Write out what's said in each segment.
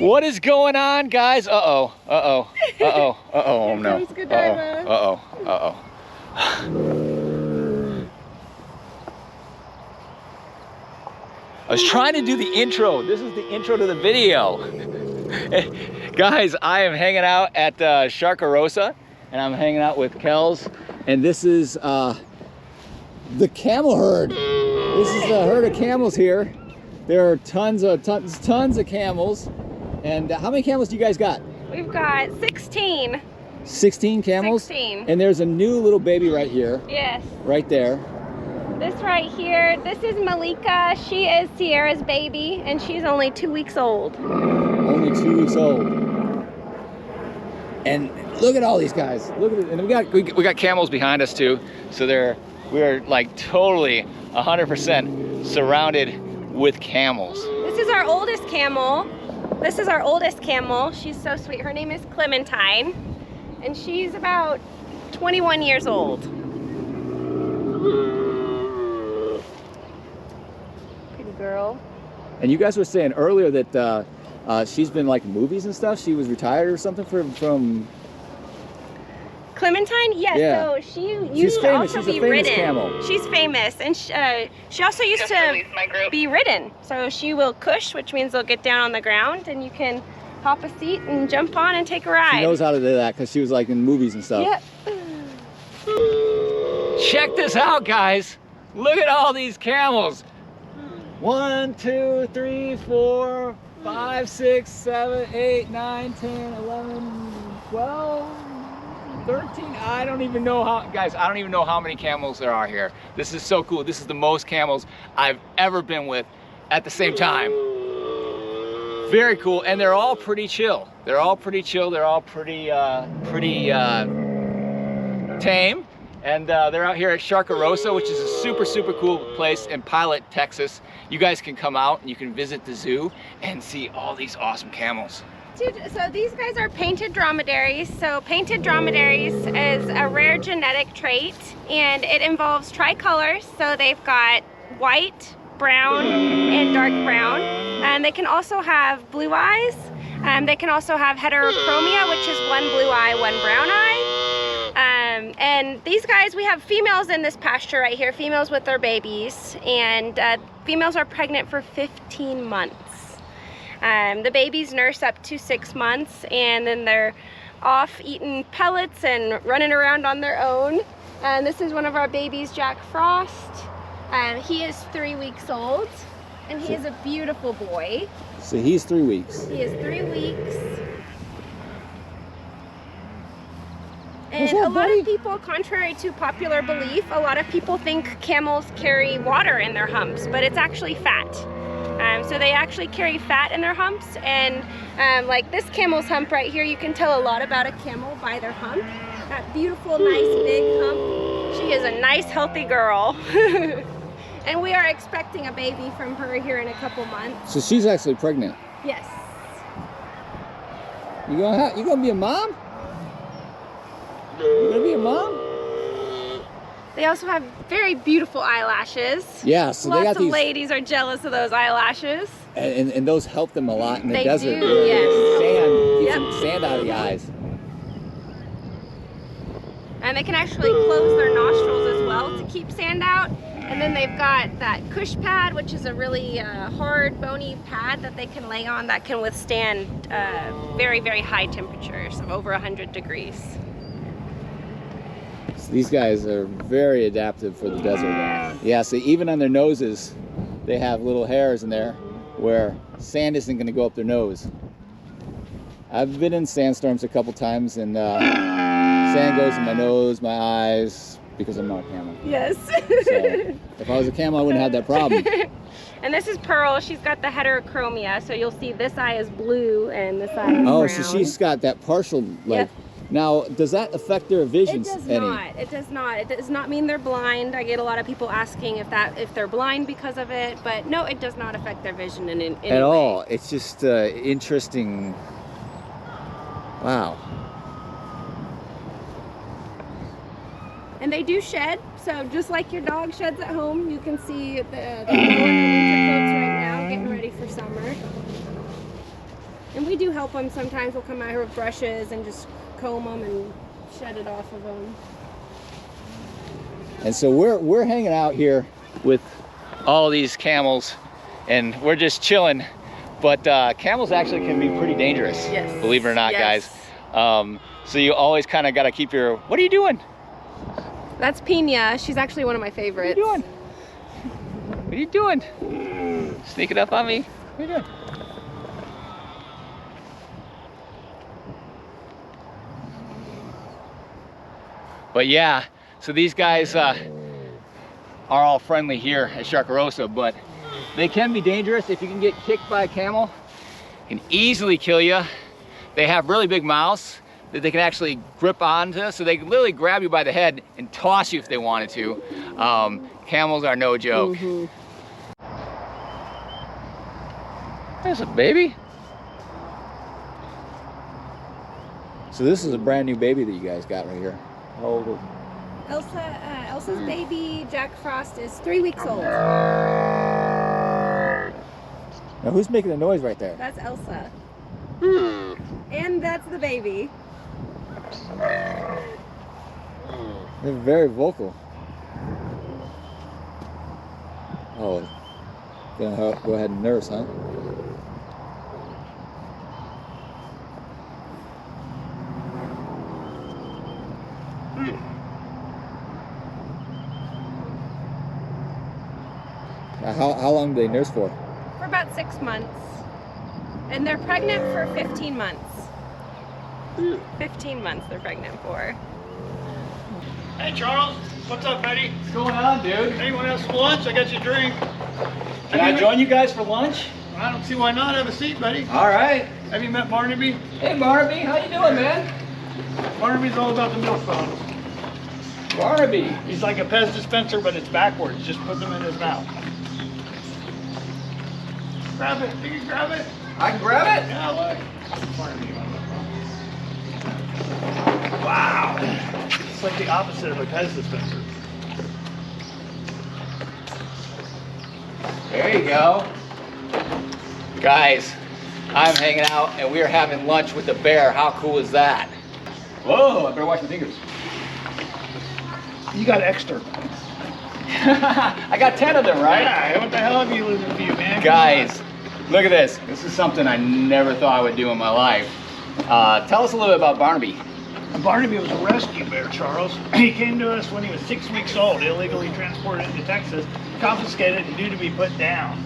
What is going on, guys? Uh-oh, uh-oh, uh-oh, uh-oh, oh no. Uh-oh, uh-oh, uh-oh. I was trying to do the intro. This is the intro to the video. Guys, I am hanging out at Sharkarosa, and I'm hanging out with Calves, and this is the camel herd. This is a herd of camels here. There are tons of camels. And how many camels do you guys got? We've got 16. 16 camels? 16. And there's a new little baby right here. Yes. Right there. This right here, this is Malika. She is Sierra's baby, and she's only 2 weeks old. Only 2 weeks old. And look at all these guys. Look at it. And we got camels behind us too. So we're like totally 100% surrounded with camels. This is our oldest camel. This is our oldest camel. She's so sweet. Her name is Clementine, and she's about 21 years old. Pretty girl. And you guys were saying earlier that she's been like movies and stuff. She was retired or something from Clementine? Yes, yeah. So she's famous. Also she's be a famous ridden. camel. She's famous, and she also used to be ridden. So she will cush, which means they'll get down on the ground, and you can hop a seat and jump on and take a ride. She knows how to do that because she was like in movies and stuff. Yep. Check this out, guys. Look at all these camels. 1, 2, 3, 4, 5, 6, 7, 8, 9, 10, 11, 12, 13. I don't even know how, guys, I don't even know how many camels there are here. This is so cool. This is the most camels I've ever been with at the same time. Very cool, and they're all pretty chill. They're all pretty chill. They're all pretty tame. And they're out here at Sharkarosa, which is a super, super cool place in Pilot, Texas. You guys can come out and you can visit the zoo and see all these awesome camels. Dude, so these guys are painted dromedaries. So painted dromedaries is a rare genetic trait, and it involves tricolors. So they've got white, brown, and dark brown. And they can also have blue eyes. They can also have heterochromia, which is one blue eye, one brown eye. And these guys, we have females in this pasture right here, females with their babies, and females are pregnant for 15 months. The babies nurse up to 6 months, and then they're off eating pellets and running around on their own. And this is one of our babies, Jack Frost. He is 3 weeks old, and he is a beautiful boy. So he's 3 weeks. He is 3 weeks. And a lot of people, contrary to popular belief, a lot of people think camels carry water in their humps, but it's actually fat. So they actually carry fat in their humps, and like this camel's hump right here, you can tell a lot about a camel by their hump. That beautiful, nice, big hump. She is a nice, healthy girl. And we are expecting a baby from her here in a couple months. So she's actually pregnant? Yes. You gonna be a mom? You gonna be a mom? They also have very beautiful eyelashes. Yeah, so lots they got of these ladies are jealous of those eyelashes. And those help them a lot in the They desert. do, where yes. Sand keeps Yep. sand out of the eyes. And they can actually close their nostrils as well to keep sand out. And then they've got that cush pad, which is a really hard, bony pad that they can lay on that can withstand very, very high temperatures of over 100 degrees. So these guys are very adaptive for the desert. Yeah, so even on their noses, they have little hairs in there where sand isn't going to go up their nose. I've been in sandstorms a couple times, and sand goes in my nose, my eyes, because I'm not a camel. Yes. So if I was a camel, I wouldn't have that problem. And this is Pearl. She's got the heterochromia, so you'll see this eye is blue and this eye is Oh, brown. so she's got that partial, like, Yep. Now, does that affect their vision? It does not. It does not. It does not mean they're blind. I get a lot of people asking if they're blind because of it, but no, it does not affect their vision in any way. At all. It's just interesting. Wow. And they do shed, so just like your dog sheds at home, you can see they're in their winter coats right now, getting ready for summer. And we do help them sometimes. We'll come out here with brushes and just comb them and shed it off of them. And so we're hanging out here with all these camels, and we're just chilling. But camels actually can be pretty dangerous, yes. Believe it or not, yes. guys. So you always kind of got to keep your, what are you doing? That's Pina. She's actually one of my favorites. What are you doing? What are you doing? Sneaking up on me? What are you doing? But yeah, so these guys are all friendly here at Sharkarosa, but they can be dangerous. If you can get kicked by a camel, it can easily kill you. They have really big mouths that they can actually grip onto, so they can literally grab you by the head and toss you if they wanted to. Camels are no joke. Mm-hmm. There's a baby. So this is a brand new baby that you guys got right here. How old is it? Elsa's baby, Jack Frost, is 3 weeks old. Now who's making the noise right there? That's Elsa. And that's the baby. They're very vocal. Oh, gonna go ahead and nurse, huh? How long do they nurse for? For about 6 months. And they're pregnant for 15 months. 15 months they're pregnant for. Hey Charles, what's up, buddy? What's going on, dude? Anyone else for lunch? I got you a drink. Can I join you guys for lunch? I don't see why not. Have a seat, buddy. All right. Have you met Barnaby? Hey, Barnaby, how you doing, man? Barnaby's all about the milk phones. Barnaby. He's like a Pez dispenser, but it's backwards. Just put them in his mouth. Grab it. You can grab it. I can grab it? Yeah, look. Barnaby. Wow. It's like the opposite of a Pez dispenser. There you go. Guys, I'm hanging out and we're having lunch with the bear. How cool is that? Whoa, I better watch my fingers. You got extra. I got 10 of them, right? Yeah, what the hell have you losing for you, man? Guys, look at this. This is something I never thought I would do in my life. Tell us a little bit about Barnaby. Barnaby was a rescue bear, Charles. He came to us when he was 6 weeks old, illegally transported into Texas, confiscated and due to be put down.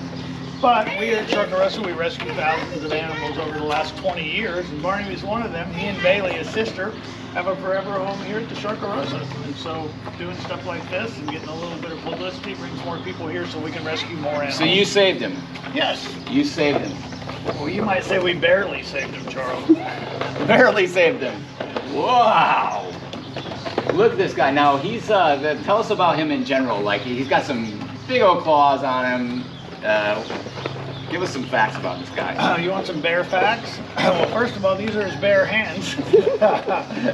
But we here at Sharkarosa, we rescued thousands of animals over the last 20 years, and Barnaby's one of them. He and Bailey, his sister, have a forever home here at the Sharkarosa. And so doing stuff like this and getting a little bit of publicity brings more people here so we can rescue more animals. So you saved him. Yes. You saved him. Well, you might say we barely saved him, Charles. Barely saved him. Wow. Look at this guy. Now he's, tell us about him in general. Like he's got some big old claws on him. Give us some facts about this guy. You want some bear facts? Well, first of all, these are his bare hands.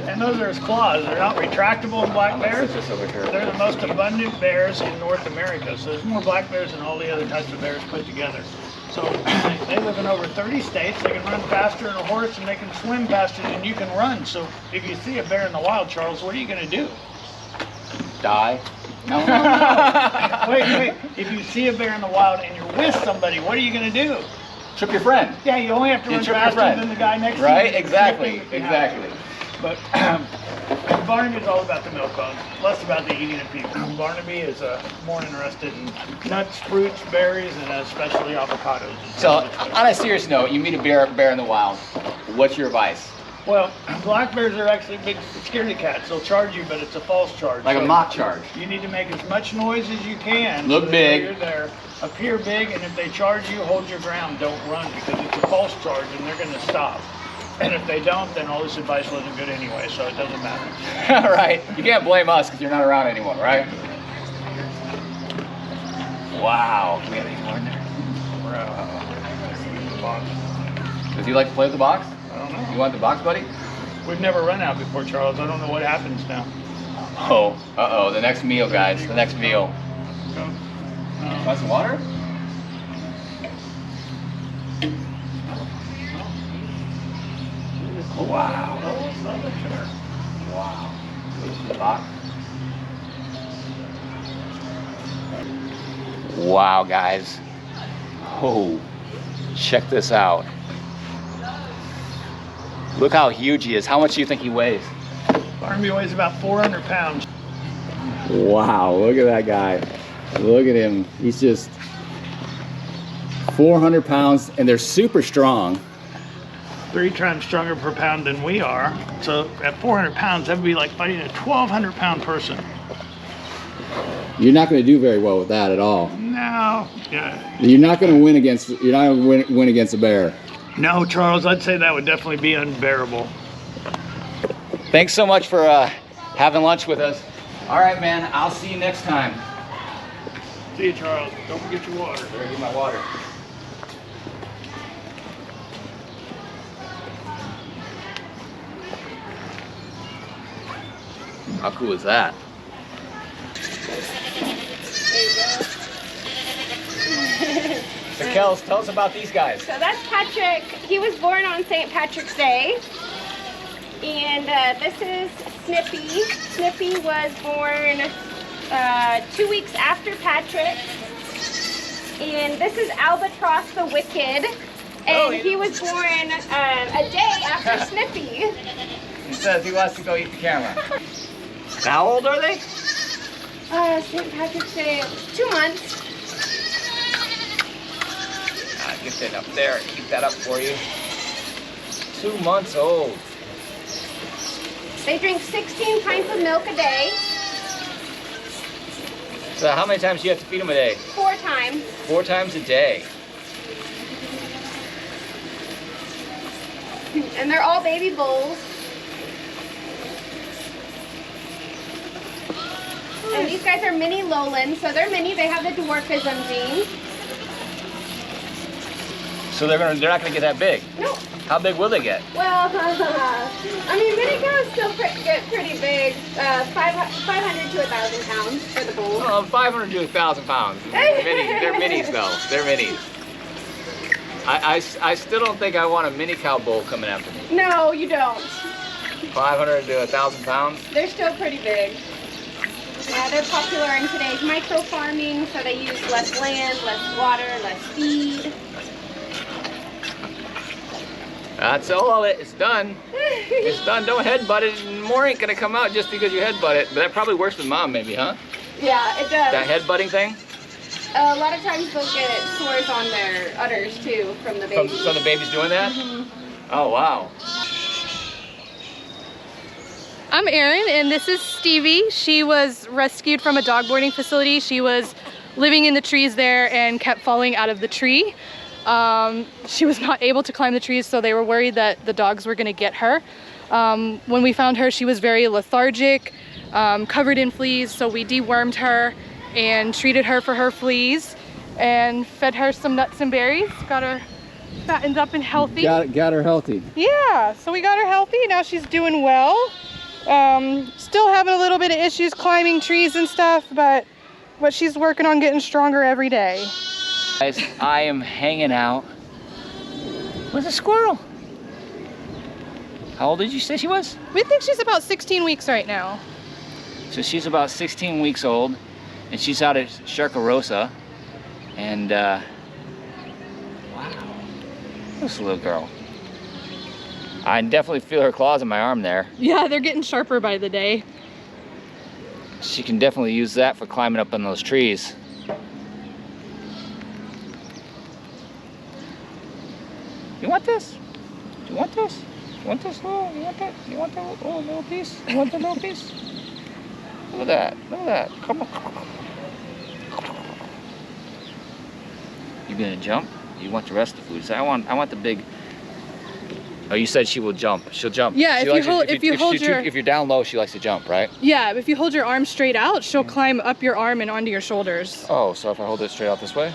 And those are his claws. They're not retractable in black bears. They're the most abundant bears in North America. So there's more black bears than all the other types of bears put together. So they live in over 30 states. They can run faster than a horse and they can swim faster than you can run. So if you see a bear in the wild, Charles, what are you going to do? Die. No. Wait. If you see a bear in the wild and you're with somebody, what are you going to do? Trip your friend. Yeah, you only have to run faster than the guy next to you. Right? Exactly. Exactly. But Barnaby is all about the milk bones, less about the eating of people. Barnaby is more interested in nuts, fruits, berries, and especially avocados. So, on a serious note, you meet a bear in the wild. What's your advice? Well, black bears are actually big scaredy cats. They'll charge you, but it's a false charge. Like a mock charge. You need to make as much noise as you can. Look so big. You're there. Appear big, and if they charge you, hold your ground. Don't run, because it's a false charge, and they're going to stop. And if they don't, then all this advice wasn't good anyway, so it doesn't matter. Right. You can't blame us because you're not around anymore, right? Wow. Do we have any more in there? Box. Does he like to play with the box? I don't know. You want the box, buddy? We've never run out before, Charles. I don't know what happens now. Oh. Uh-oh. The next meal, guys. The next meal. Want some water? Wow. Wow. Wow, guys. Oh, check this out. Look how huge he is. How much do you think he weighs? Barnaby weighs about 400 pounds. Wow, look at that guy. Look at him. He's just 400 pounds, and they're super strong. 3 times stronger per pound than we are. So at 400 pounds, that would be like fighting a 1,200 pound person. You're not going to do very well with that at all. No. Yeah. You're not going to win against. You're not going to win against a bear. No, Charles, I'd say that would definitely be unbearable. Thanks so much for having lunch with us. All right, man. I'll see you next time. See you, Charles. Don't forget your water. Better get my water. How cool is that? So Calves, tell us about these guys. So that's Patrick. He was born on St. Patrick's Day. And this is Snippy. Snippy was born 2 weeks after Patrick. And this is Albatross the Wicked. And he was born a day after Snippy. He says he wants to go eat the camera. How old are they? St. Patrick's Day, 2 months. I'll get that up there and keep that up for you. 2 months old. They drink 16 pints of milk a day. So how many times do you have to feed them a day? 4 times. 4 times a day. And they're all baby bulls. And these guys are mini lowlands, so they're mini. They have the dwarfism gene. So they're not gonna get that big. Nope. How big will they get? Well, I mean, mini cows still get pretty big. 500 to 1,000 pounds for the bull. Oh, 500 to 1,000 pounds. They're minis though. They're minis. I still don't think I want a mini cow bull coming after me. No, you don't. 500 to 1,000 pounds. They're still pretty big. Yeah, they're popular in today's micro farming, so they use less land, less water, less feed. That's all. It's done. It's done. Don't headbutt it. More ain't gonna come out just because you headbutt it. But that probably works with mom, maybe, huh? Yeah, it does. That headbutting thing. A lot of times they'll get sores on their udders too from the babies. From the babies doing that? Oh wow. I'm Erin, and this is Stevie. She was rescued from a dog boarding facility. She was living in the trees there and kept falling out of the tree. She was not able to climb the trees, so they were worried that the dogs were gonna get her. When we found her, she was very lethargic, covered in fleas, so we dewormed her and treated her for her fleas and fed her some nuts and berries. Got her fattened up and healthy. Got her healthy. Yeah, so we got her healthy. Now she's doing well. Still having a little bit of issues climbing trees and stuff, but she's working on getting stronger every day. Guys, I am hanging out with a squirrel. How old did you say she was? We think she's about 16 weeks right now. So she's about 16 weeks old, and she's out at Sharkarosa, and wow, this little girl. I definitely feel her claws in my arm there. Yeah, they're getting sharper by the day. She can definitely use that for climbing up on those trees. You want this? Do you want this? You want this little? You want that? You want that little piece? You want that little piece? Look at that! Look at that! Come on! You gonna jump? You want the rest of the food? So I want the big. Oh, you said she will jump. She'll jump. Yeah, She likes if you're down low, she likes to jump, right? Yeah, if you hold your arm straight out, she'll climb up your arm and onto your shoulders. Oh, so if I hold it straight out this way?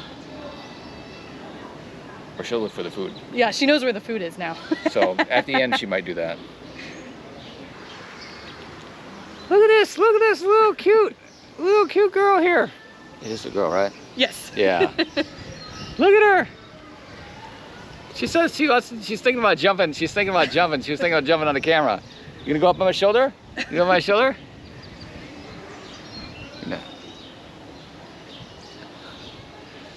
Or she'll look for the food. Yeah, she knows where the food is now. So at the end, she might do that. Look at this little cute girl here. It is a girl, right? Yes. Yeah. Look at her. She says she's thinking about jumping. She's thinking about jumping. She was thinking about jumping on the camera. You gonna go up on my shoulder? You go on my shoulder? No.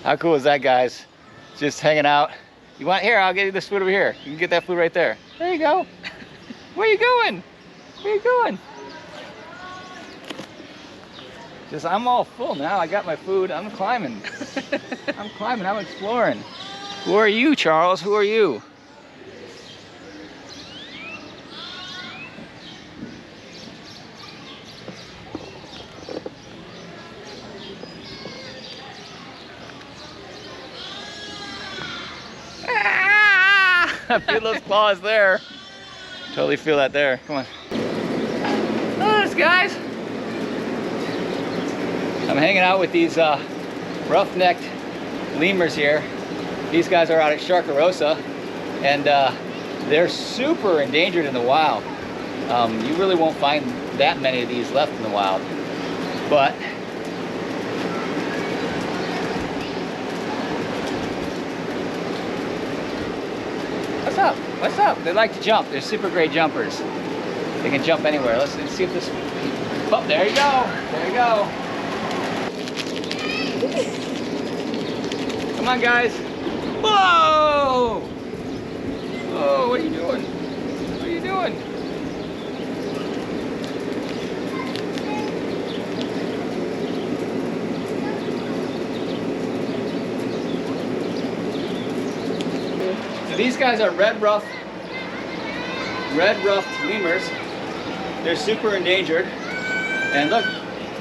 How cool is that, guys? Just hanging out. You want, here, I'll get you this food over here. You can get that food right there. There you go. Where are you going? Where are you going? Just, I'm all full now. I got my food. I'm climbing. I'm climbing. I'm exploring. Who are you, Charles? Who are you? Ah! I feel those claws there. Totally feel that there. Come on. Notice, guys. I'm hanging out with these rough-necked lemurs here. These guys are out at Sharkarosa, and they're super endangered in the wild. You really won't find that many of these left in the wild. But what's up? What's up? They like to jump. They're super great jumpers. They can jump anywhere. Let's see if this. Oh, there you go. There you go. Come on, guys. Whoa! Whoa, what are you doing? What are you doing? So these guys are red-ruffed lemurs. They're super endangered. And look,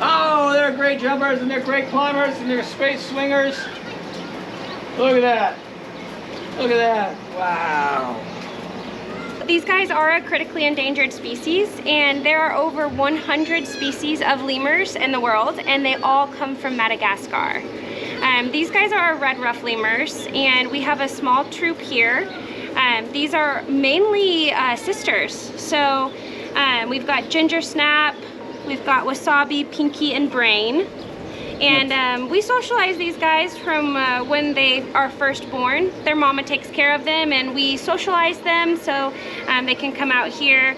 oh, they're great jumpers and they're great climbers and they're space swingers. Look at that. Look at that. Wow. These guys are a critically endangered species, and there are over 100 species of lemurs in the world, and they all come from Madagascar. These guys are red ruff lemurs, and we have a small troop here. These are mainly sisters. So we've got Ginger Snap, we've got Wasabi, Pinky, and Brain. And we socialize these guys from when they are first born. Their mama takes care of them, and we socialize them so they can come out here.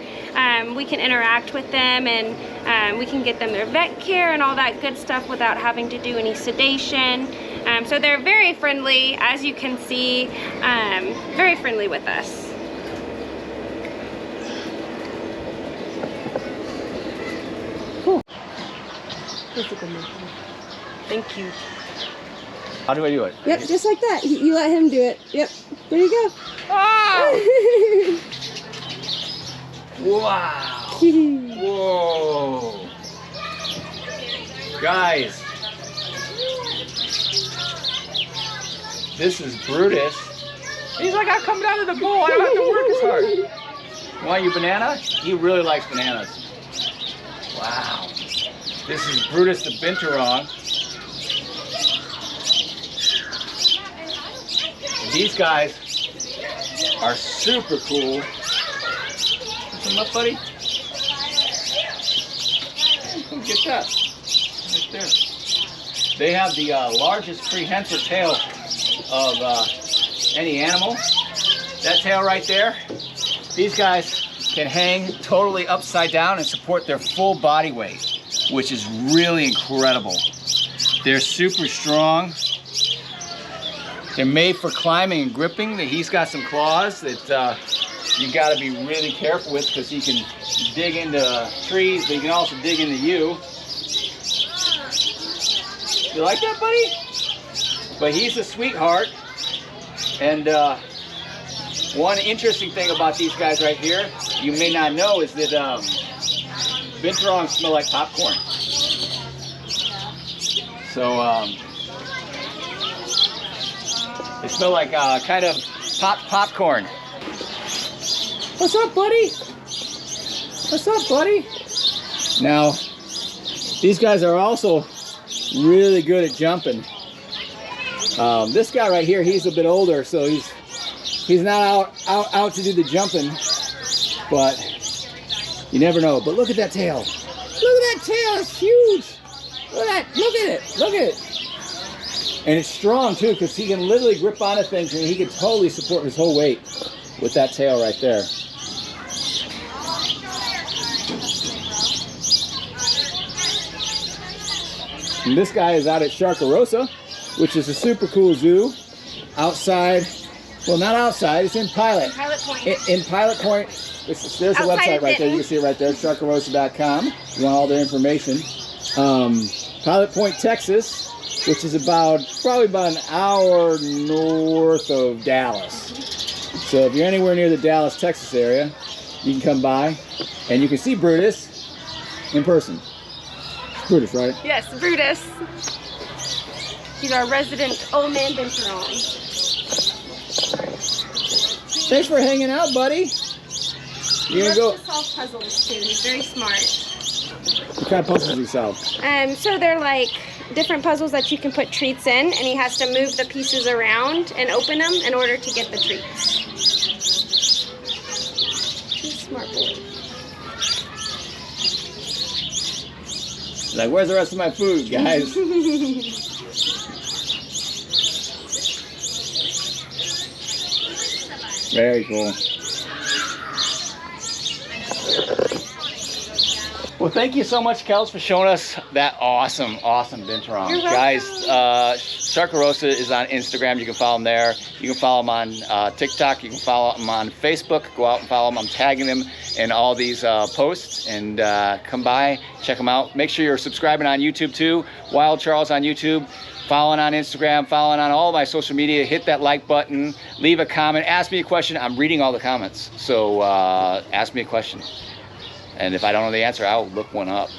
We can interact with them, and we can get them their vet care and all that good stuff without having to do any sedation. So they're very friendly, as you can see, very friendly with us. Thank you. How do I do it? Yep, just like that. You let him do it. Yep. There you go. Oh! Wow. Whoa. Guys. This is Brutus. He's like, I come down to the bowl. I don't have to work as hard. Want your banana? He really likes bananas. Wow. This is Brutus the Binturong. These guys are super cool. Put them up, buddy. Come get that. Right there. They have the largest prehensile tail of any animal. That tail right there. These guys can hang totally upside down and support their full body weight, which is really incredible. They're super strong. They're made for climbing and gripping. He's got some claws that you got to be really careful with because he can dig into trees, but he can also dig into you. You like that, buddy? But he's a sweetheart. And one interesting thing about these guys right here, you may not know, is that Binturongs smell like popcorn. So they smell like kind of popcorn. What's up, buddy? What's up, buddy? Now, these guys are also really good at jumping. This guy right here, he's a bit older, so he's not out to do the jumping, but you never know. But look at that tail. Look at that tail, it's huge. Look at that, look at it, look at it. And it's strong too, because he can literally grip onto things and he can totally support his whole weight with that tail right there. And this guy is out at Sharkarosa, which is a super cool zoo outside. Well, not outside, it's in Pilot. Pilot Point. In Pilot Point, there's a Outside website of right there. You can see it right there, sharkarosa.com. You want all their information. Pilot Point, Texas, which is probably about an hour north of Dallas. So if you're anywhere near the Dallas, Texas area, you can come by and you can see Brutus in person. Brutus, right? Yes, Brutus. He's our resident old man Bencheron. Thanks for hanging out, buddy. He You're loves gonna go. to solve puzzles too. He's very smart. What kind of puzzles do you solve? So they're like different puzzles that you can put treats in, and he has to move the pieces around and open them in order to get the treats. He's a smart boy. Like, where's the rest of my food, guys? Very cool. Well, thank you so much, Calves, for showing us that awesome Binturong. You're welcome. Guys, Sharkarosa is on Instagram. You can follow him there. You can follow him on TikTok. You can follow him on Facebook. Go out and follow him. I'm tagging him in all these posts. And come by, check him out. Make sure you're subscribing on YouTube too. Wild Charles on YouTube. Following on Instagram, following on all my social media. Hit that like button, leave a comment, ask me a question. I'm reading all the comments, so ask me a question. And if I don't know the answer, I'll look one up.